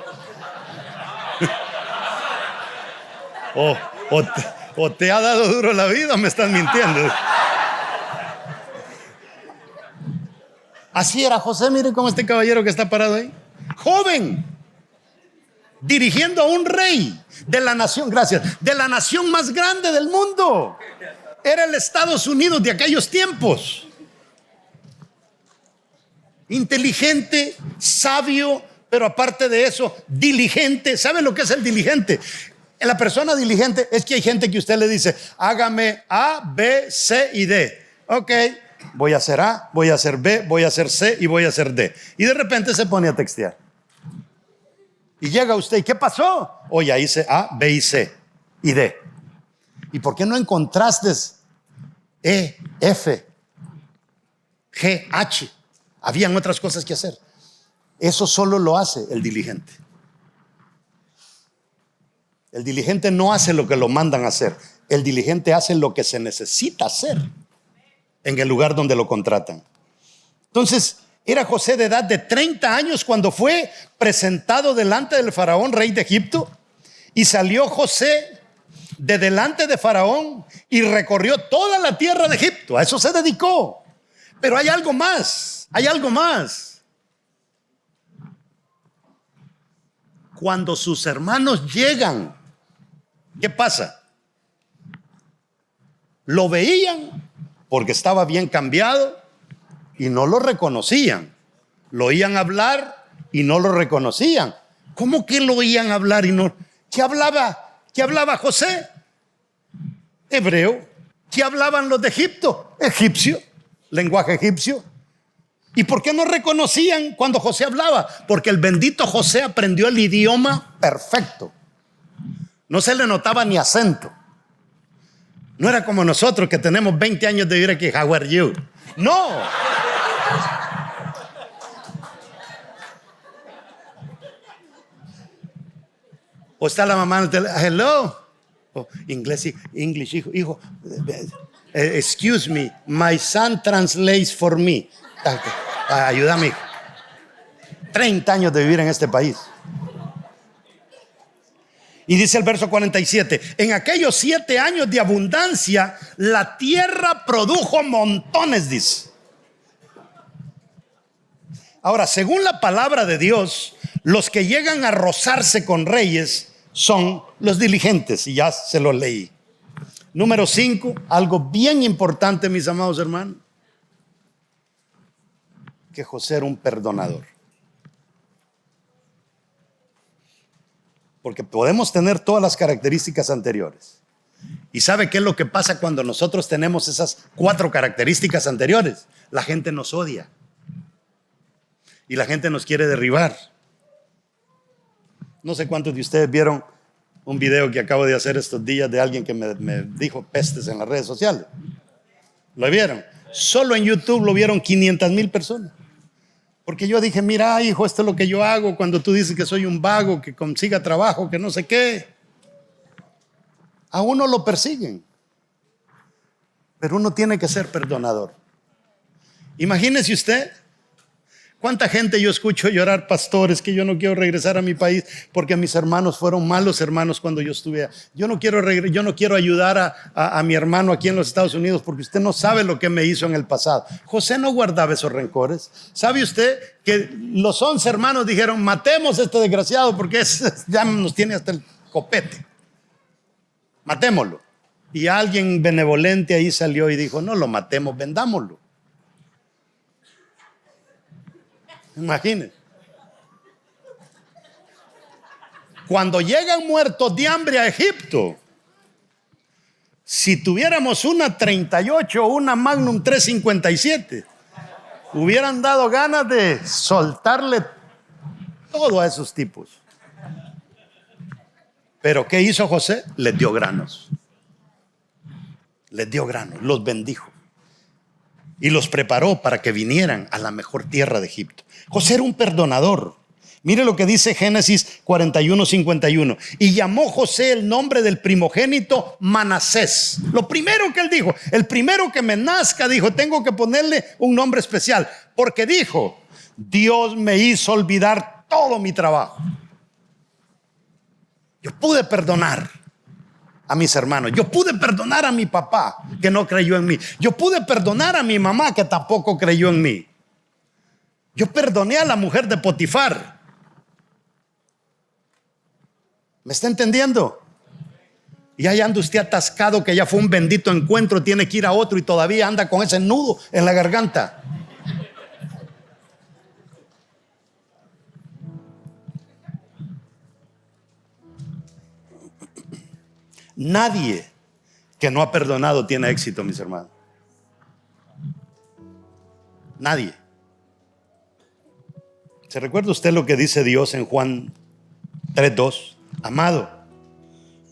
O te ha dado duro la vida o me estás mintiendo. Así era José, mire cómo este caballero que está parado ahí. Joven, dirigiendo a un rey de la nación, gracias, de la nación más grande del mundo. Era el Estados Unidos de aquellos tiempos. Inteligente, sabio, pero aparte de eso, diligente. ¿Sabe lo que es el diligente? La persona diligente es que hay gente que usted le dice, hágame A, B, C y D. Ok, voy a hacer A, voy a hacer B, voy a hacer C y voy a hacer D. Y de repente se pone a textear. Y llega usted, ¿y qué pasó? Oye, ahí hice A, B y C y D. ¿Y por qué no encontraste E, F, G, H? Habían otras cosas que hacer. Eso solo lo hace el diligente. El diligente no hace lo que lo mandan a hacer. El diligente hace lo que se necesita hacer en el lugar donde lo contratan. Entonces, era José de edad de 30 años cuando fue presentado delante del faraón, rey de Egipto. Y salió José de delante de faraón y recorrió toda la tierra de Egipto. A eso se dedicó. Pero hay algo más, hay algo más. Cuando sus hermanos llegan, ¿qué pasa? Lo veían porque estaba bien cambiado y no lo reconocían. Lo oían hablar y no lo reconocían. ¿Cómo que lo oían hablar y no? ¿Qué hablaba? ¿Qué hablaba José? Hebreo. ¿Qué hablaban los de Egipto? Egipcio, lenguaje egipcio. ¿Y por qué no reconocían cuando José hablaba? Porque el bendito José aprendió el idioma perfecto. No se le notaba ni acento. No era como nosotros que tenemos 20 años de vivir aquí. How are you? No. O está la mamá en el teléfono. Hello. Oh, English, hijo. Excuse me, my son translates for me. Ayúdame. 30 años de vivir en este país. Y dice el verso 47, en aquellos 7 años de abundancia, la tierra produjo montones, dice. Ahora, según la palabra de Dios, los que llegan a rozarse con reyes son los diligentes, y ya se los leí. Número 5, algo bien importante, mis amados hermanos, que José era un perdonador. Porque podemos tener todas las características anteriores. ¿Y sabe qué es lo que pasa cuando nosotros tenemos esas 4 características anteriores? La gente nos odia. Y la gente nos quiere derribar. No sé cuántos de ustedes vieron un video que acabo de hacer estos días de alguien que me dijo pestes en las redes sociales. ¿Lo vieron? Solo en YouTube lo vieron 500,000 personas. Porque yo dije, mira, hijo, esto es lo que yo hago cuando tú dices que soy un vago, que consiga trabajo, que no sé qué. A uno lo persiguen. Pero uno tiene que ser perdonador. Imagínese usted cuánta gente yo escucho llorar, pastores, que yo no quiero regresar a mi país porque mis hermanos fueron malos hermanos cuando yo estuve. Yo no quiero ayudar a mi hermano aquí en los Estados Unidos porque usted no sabe lo que me hizo en el pasado. José no guardaba esos rencores. ¿Sabe usted que los 11 hermanos dijeron, matemos a este desgraciado porque ya nos tiene hasta el copete? Matémoslo. Y alguien benevolente ahí salió y dijo, no lo matemos, vendámoslo. Imagínense. Cuando llegan muertos de hambre a Egipto, si tuviéramos una 38 o una Magnum 357, hubieran dado ganas de soltarle todo a esos tipos. Pero ¿qué hizo José? Les dio granos. Les dio granos, los bendijo. Y los preparó para que vinieran a la mejor tierra de Egipto. José era un perdonador. Mire lo que dice Génesis 41:51. Y llamó José el nombre del primogénito Manasés. Lo primero que él dijo, el primero que me nazca, dijo, tengo que ponerle un nombre especial. Porque dijo, Dios me hizo olvidar todo mi trabajo. Yo pude perdonar a mis hermanos. Yo pude perdonar a mi papá que no creyó en mí. Yo pude perdonar a mi mamá que tampoco creyó en mí. Yo perdoné a la mujer de Potifar. ¿Me está entendiendo? Y ahí anda usted atascado que ya fue un bendito encuentro, tiene que ir a otro y todavía anda con ese nudo en la garganta. Nadie que no ha perdonado tiene éxito, mis hermanos. Nadie. ¿Se recuerda usted lo que dice Dios en Juan 3:2? Amado,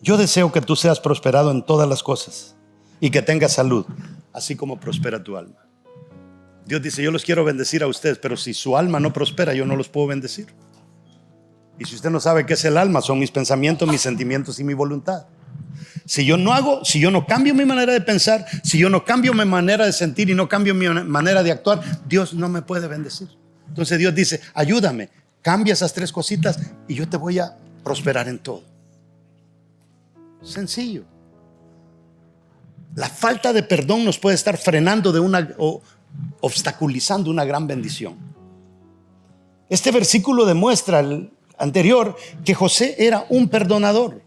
yo deseo que tú seas prosperado en todas las cosas y que tengas salud, así como prospera tu alma. Dios dice, yo los quiero bendecir a ustedes, pero si su alma no prospera, yo no los puedo bendecir. Y si usted no sabe qué es el alma, son mis pensamientos, mis sentimientos y mi voluntad. Si yo no cambio mi manera de pensar, si yo no cambio mi manera de sentir y no cambio mi manera de actuar, Dios no me puede bendecir. Entonces Dios dice, ayúdame, cambia esas 3 cositas y yo te voy a prosperar en todo. Sencillo. La falta de perdón nos puede estar frenando o obstaculizando una gran bendición. Este versículo demuestra el anterior que José era un perdonador.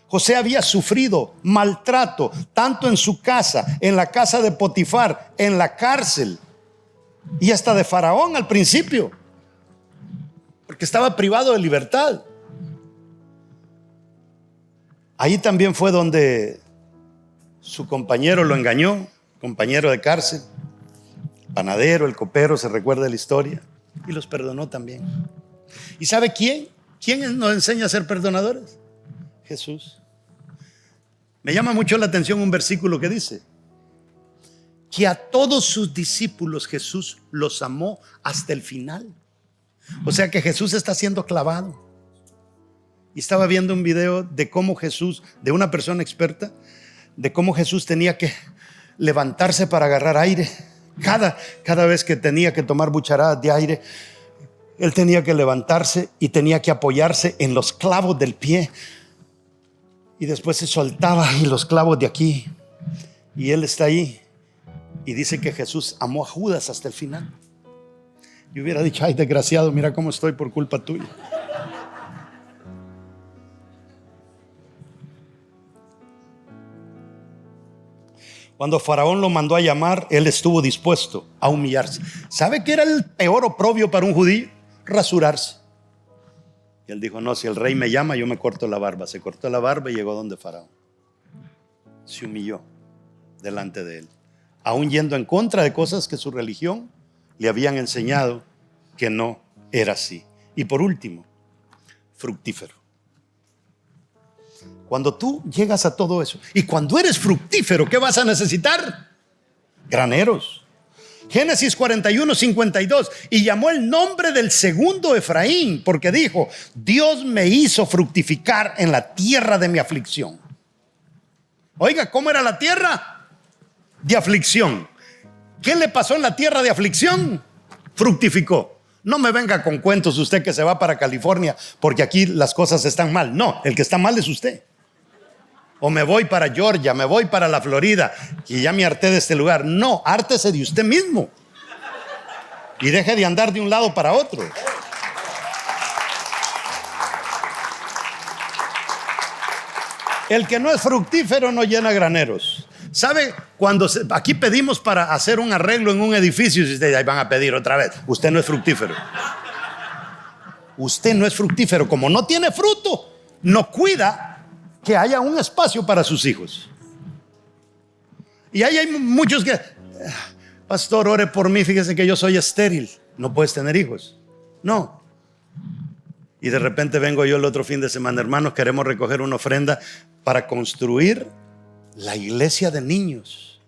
José había sufrido maltrato tanto en su casa, en la casa de Potifar, en la cárcel y hasta de Faraón al principio, porque estaba privado de libertad. Ahí también fue donde su compañero lo engañó, compañero de cárcel, panadero, el copero, se recuerda la historia, y los perdonó también. ¿Y sabe quién? ¿Quién nos enseña a ser perdonadores? Jesús. Me llama mucho la atención un versículo que dice que a todos sus discípulos Jesús los amó hasta el final. O sea que Jesús está siendo clavado. Y estaba viendo un video de cómo Jesús, de una persona experta, de cómo Jesús tenía que levantarse para agarrar aire. Cada vez que tenía que tomar bucharadas de aire, él tenía que levantarse y tenía que apoyarse en los clavos del pie. Y después se soltaba y los clavos de aquí. Y él está ahí. Y dice que Jesús amó a Judas hasta el final. Yo hubiera dicho, ay, desgraciado, mira cómo estoy por culpa tuya. Cuando Faraón lo mandó a llamar, él estuvo dispuesto a humillarse. ¿Sabe qué era el peor oprobio para un judío? Rasurarse. Y él dijo, no, si el rey me llama, yo me corto la barba. Se cortó la barba y llegó donde Faraón. Se humilló delante de él, aún yendo en contra de cosas que su religión le habían enseñado que no era así. Y por último, fructífero. Cuando tú llegas a todo eso y cuando eres fructífero, ¿qué vas a necesitar? Graneros. Génesis 41:52, y llamó el nombre del segundo Efraín, porque dijo, Dios me hizo fructificar en la tierra de mi aflicción. Oiga, ¿cómo era la tierra? De aflicción. ¿Qué le pasó en la tierra de aflicción? Fructificó. No me venga con cuentos usted que se va para California porque aquí las cosas están mal. No, el que está mal es usted. O me voy para Georgia, me voy para la Florida, y ya me harté de este lugar. No, hártese de usted mismo y deje de andar de un lado para otro. El que no es fructífero no llena graneros. ¿Sabe? Cuando aquí pedimos para hacer un arreglo en un edificio, y ustedes ahí van a pedir otra vez, usted no es fructífero. Usted no es fructífero. Como no tiene fruto, no cuida que haya un espacio para sus hijos. Y ahí hay muchos que, pastor, ore por mí, fíjese que yo soy estéril. No puedes tener hijos. No. Y de repente vengo yo el otro fin de semana, hermanos, queremos recoger una ofrenda para construir la iglesia de niños.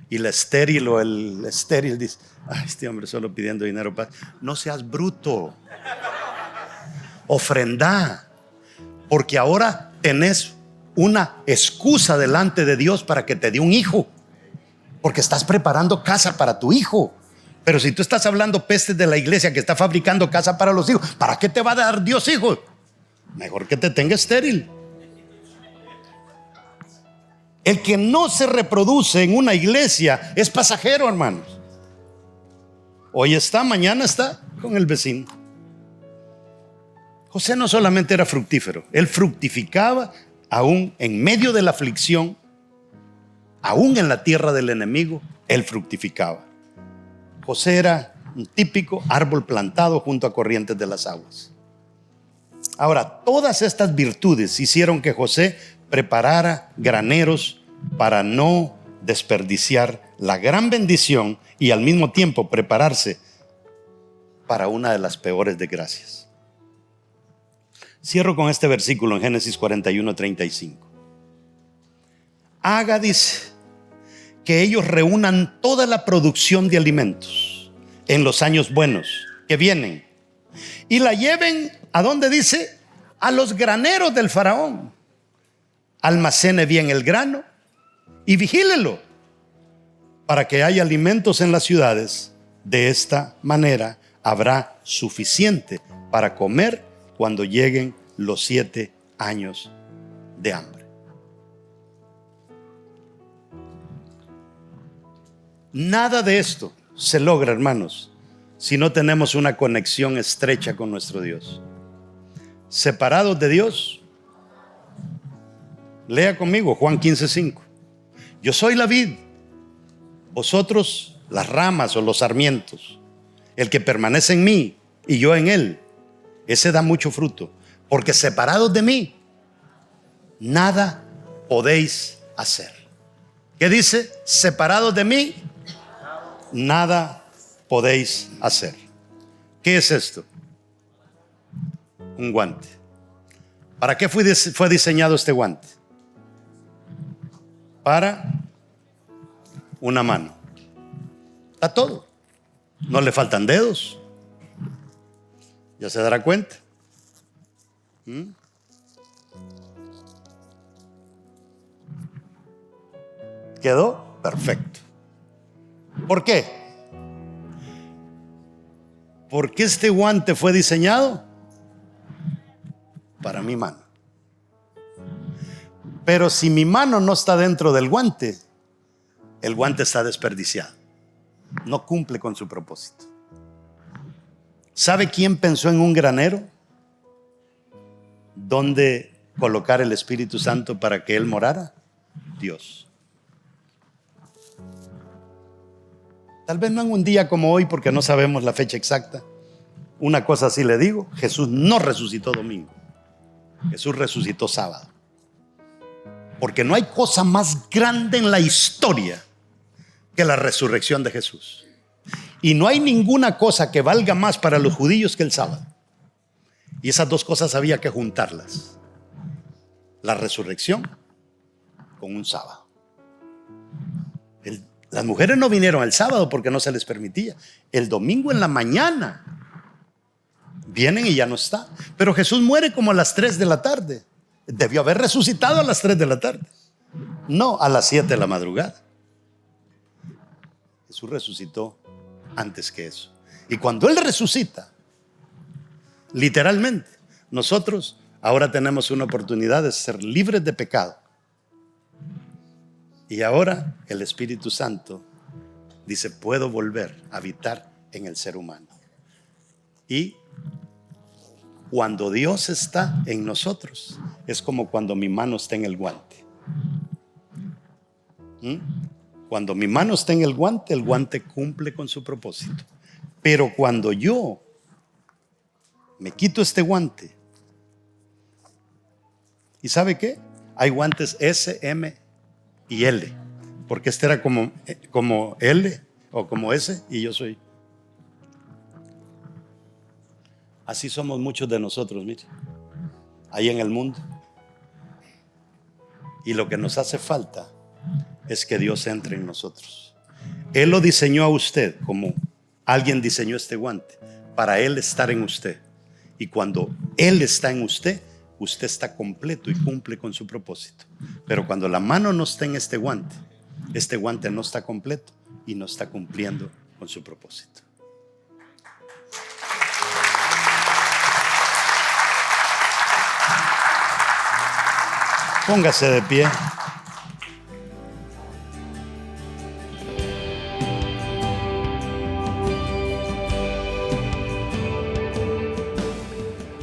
Y la estéril o el estéril dice, ay, este hombre solo pidiendo dinero. No seas bruto. Ofrenda. Porque ahora tenés una excusa delante de Dios para que te dé un hijo, porque estás preparando casa para tu hijo. Pero si tú estás hablando pestes de la iglesia que está fabricando casa para los hijos, ¿para qué te va a dar Dios hijos? Mejor que te tenga estéril. El que no se reproduce en una iglesia es pasajero, hermanos. Hoy está, mañana está con el vecino. José no solamente era fructífero, él fructificaba aún en medio de la aflicción, aún en la tierra del enemigo, él fructificaba. José era un típico árbol plantado junto a corrientes de las aguas. Ahora, todas estas virtudes hicieron que José preparara graneros para no desperdiciar la gran bendición y al mismo tiempo prepararse para una de las peores desgracias. Cierro con este versículo en Génesis 41:35. Haga, dice, que ellos reúnan toda la producción de alimentos en los años buenos que vienen y la lleven, ¿a dónde dice? A los graneros del faraón. Almacene bien el grano y vigílelo para que haya alimentos en las ciudades. De esta manera habrá suficiente para comer cuando lleguen los 7 años de hambre. Nada de esto se logra, hermanos, si no tenemos una conexión estrecha con nuestro Dios. Separados de Dios. Lea conmigo Juan 15:5. Yo soy la vid, vosotros las ramas o los sarmientos. El que permanece en mí y yo en él, ese da mucho fruto, porque separados de mí nada podéis hacer. ¿Qué dice? Separados de mí nada podéis hacer. ¿Qué es esto? Un guante. ¿Para qué fue diseñado este guante? Para una mano. Está todo. No le faltan dedos. Ya se dará cuenta. ¿Quedó? Perfecto. ¿Por qué? Porque este guante fue diseñado para mi mano. Pero si mi mano no está dentro del guante, el guante está desperdiciado. No cumple con su propósito. ¿Sabe quién pensó en un granero donde colocar el Espíritu Santo para que Él morara? Dios. Tal vez no en un día como hoy, porque no sabemos la fecha exacta. Una cosa sí le digo: Jesús no resucitó domingo. Jesús resucitó sábado. Porque no hay cosa más grande en la historia que la resurrección de Jesús. Y no hay ninguna cosa que valga más para los judíos que el sábado. Y esas dos cosas había que juntarlas: la resurrección con un sábado. Las mujeres no vinieron el sábado porque no se les permitía. El domingo en la mañana vienen y ya no está. Pero Jesús muere como a las 3 de la tarde. Debió haber resucitado a las 3 de la tarde, no a las 7 de la madrugada. Jesús resucitó antes que eso. Y cuando Él resucita, literalmente, nosotros ahora tenemos una oportunidad de ser libres de pecado. Y ahora el Espíritu Santo dice: puedo volver a habitar en el ser humano. Y cuando Dios está en nosotros, es como cuando mi mano está en el guante. Cuando mi mano está en el guante cumple con su propósito. Pero cuando yo me quito este guante, ¿y sabe qué? Hay guantes S, M y L, porque este era como L o como S y yo soy. Así somos muchos de nosotros, mire, ahí en el mundo. Y lo que nos hace falta es que Dios entre en nosotros. Él lo diseñó a usted como alguien diseñó este guante, para Él estar en usted. Y cuando Él está en usted, usted está completo y cumple con su propósito. Pero cuando la mano no está en este guante no está completo y no está cumpliendo con su propósito. Póngase de pie.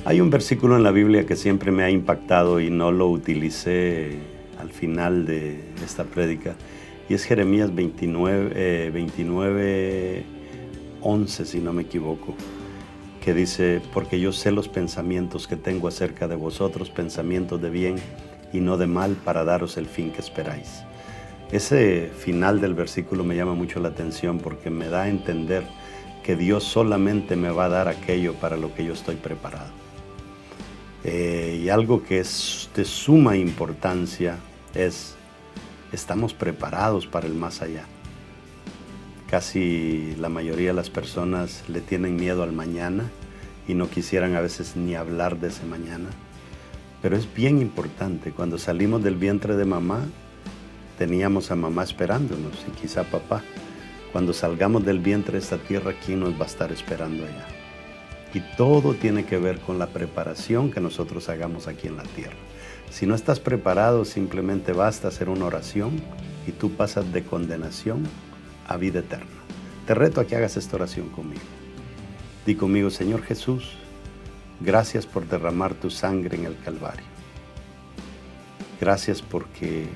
Hay un versículo en la Biblia que siempre me ha impactado y no lo utilicé al final de esta prédica, y es Jeremías 29:11, si no me equivoco, que dice: porque yo sé los pensamientos que tengo acerca de vosotros, pensamientos de bien y no de mal, para daros el fin que esperáis. Ese final del versículo me llama mucho la atención porque me da a entender que Dios solamente me va a dar aquello para lo que yo estoy preparado. Y algo que es de suma importancia es: estamos preparados para el más allá. Casi la mayoría de las personas le tienen miedo al mañana y no quisieran a veces ni hablar de ese mañana. Pero es bien importante. Cuando salimos del vientre de mamá, teníamos a mamá esperándonos y quizá papá. Cuando salgamos del vientre de esta tierra, ¿quién nos va a estar esperando allá? Y todo tiene que ver con la preparación que nosotros hagamos aquí en la tierra. Si no estás preparado, simplemente basta hacer una oración y tú pasas de condenación a vida eterna. Te reto a que hagas esta oración conmigo. Di conmigo: Señor Jesús, gracias por derramar tu sangre en el Calvario. Gracias porque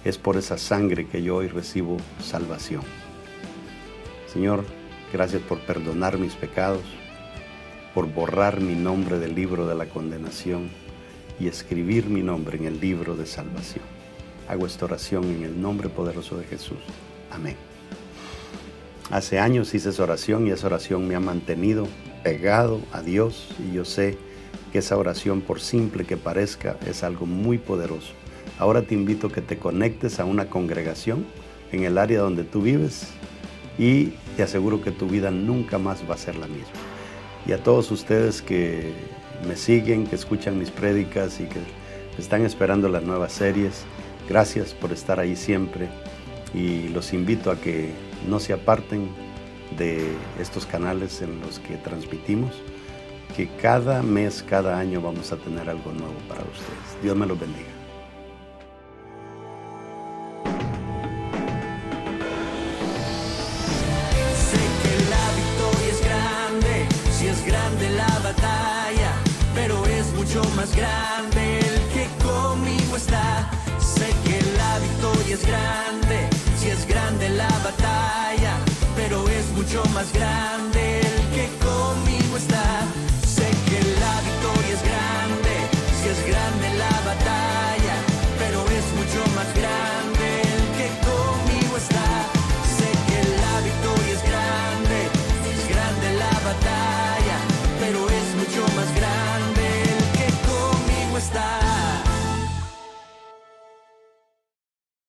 es por esa sangre que yo hoy recibo salvación. Señor, gracias por perdonar mis pecados, por borrar mi nombre del libro de la condenación y escribir mi nombre en el libro de salvación. Hago esta oración en el nombre poderoso de Jesús. Amén. Hace años hice esa oración y esa oración me ha mantenido pegado a Dios, y yo sé que esa oración, por simple que parezca, es algo muy poderoso. Ahora te invito a que te conectes a una congregación en el área donde tú vives y te aseguro que tu vida nunca más va a ser la misma. Y a todos ustedes que me siguen, que escuchan mis prédicas y que están esperando las nuevas series, gracias por estar ahí siempre, y los invito a que no se aparten de estos canales en los que transmitimos, que cada mes, cada año vamos a tener algo nuevo para ustedes. Dios me los bendiga. Sé que la victoria es grande, si es grande la batalla, pero es mucho más grande el que conmigo está. Sé que la victoria es grande, si es grande la batalla, pero es mucho más grande